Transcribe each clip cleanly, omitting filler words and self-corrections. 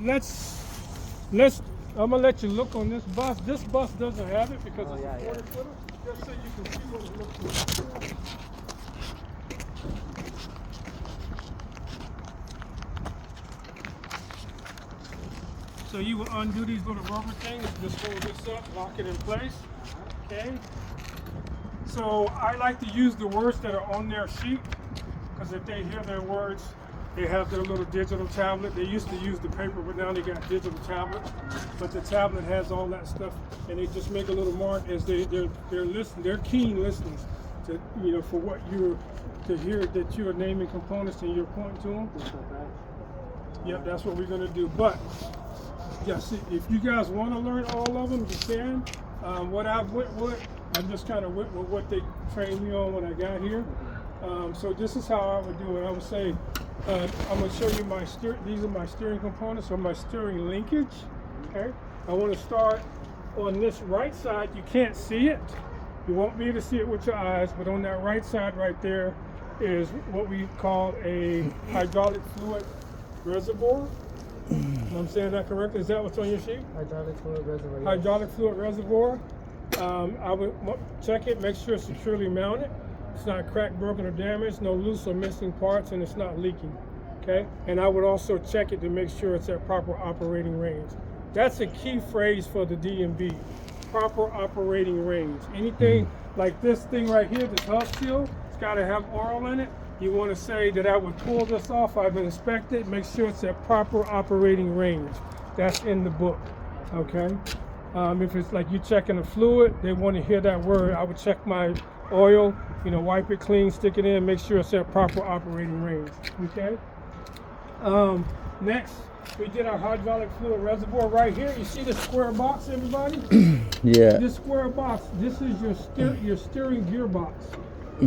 let's. I'm gonna let you look on this bus. This bus doesn't have it because it's a 40-footer. Just so you can see what it looks like. So you will undo these little rubber things, just hold this up, lock it in place, okay? So I like to use the words that are on their sheet, because if they hear their words, they have their little digital tablet. They used to use the paper, but now they got digital tablets. But the tablet has all that stuff, and they just make a little mark as they're listening. They're keen listeners to, for what to hear that you're naming components and you're pointing to them. Yep, that's what we're gonna do. But yes, if you guys want to learn all of them, you can. What I went with, I just kind of went with what they trained me on when I got here. So this is how I would do it. I would say, I'm going to show you these are my steering components or my steering linkage. Okay. I want to start on this right side. You can't see it. You won't be able to see it with your eyes, but on that right side right there is what we call a hydraulic fluid reservoir. I'm saying that correctly? Is that what's on your sheet? Hydraulic fluid reservoir. Yes. Hydraulic fluid reservoir. I would check it, make sure it's securely mounted. It's not cracked, broken, or damaged, no loose or missing parts, and it's not leaking. Okay? And I would also check it to make sure it's at proper operating range. That's a key phrase for the DMV. Proper operating range. Anything like this thing right here, this hub seal, it's got to have oil in it. You want to say that I would pull this off, I've inspected, make sure it's at proper operating range. That's in the book, okay? If it's like you checking a fluid, they want to hear that word. I would check my oil, wipe it clean, stick it in, make sure it's at proper operating range, okay? Next, we did our hydraulic fluid reservoir right here. You see the square box, everybody? Yeah. This square box, this is your steering gearbox.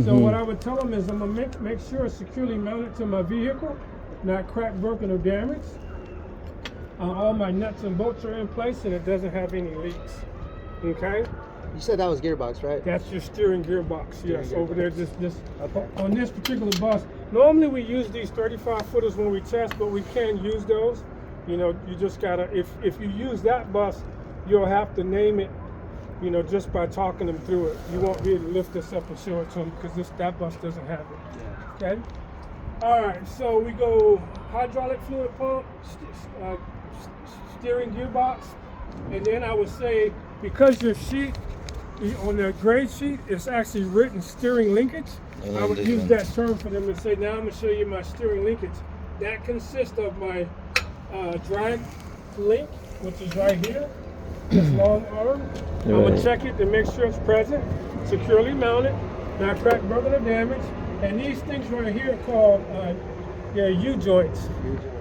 So what I would tell them is I'm gonna make sure it's securely mounted to my vehicle, not cracked, broken, or damaged. All my nuts and bolts are in place and it doesn't have any leaks. Okay? You said that was gearbox, right? That's your steering gearbox. Yes, over there. Just okay. On this particular bus. Normally we use these 35-footers when we test, but we can use those. You just gotta. If you use that bus, you'll have to name it. Just by talking them through it. You won't be able to lift this up and show it to them because that bus doesn't have it. Yeah. Okay? All right, so we go hydraulic fluid pump, steering gearbox, and then I would say, because your sheet, on the grade sheet, it's actually written steering linkage, I would use that term for them and say, now I'm going to show you my steering linkage. That consists of my drag link, which is right here. This long arm. I'm going to check it to make sure it's present, securely mounted, not cracked, broken, or damaged. And these things right here are called U-joints.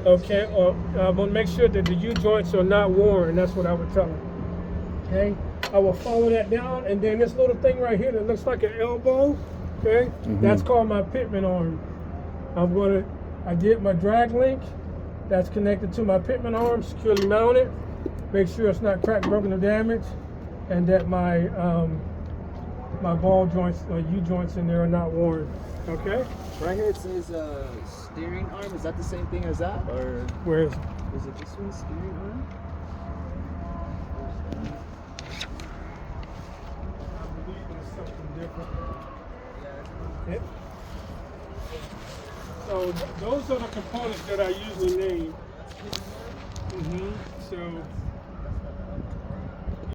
Okay, I'm going to make sure that the U-joints are not worn. That's what I would tell them. Okay, I will follow that down, and then this little thing right here that looks like an elbow, okay, that's called my pitman arm. I did my drag link. That's connected to my pitman arm, securely mounted. Make sure it's not cracked, broken, or damaged, and that my my ball joints, U-joints in there are not worn. Okay? Right here it says steering arm. Is that the same thing as that, or where is it? Is it this one, steering arm? I believe it's something different. Yeah. Yep. So those are the components that I usually name. So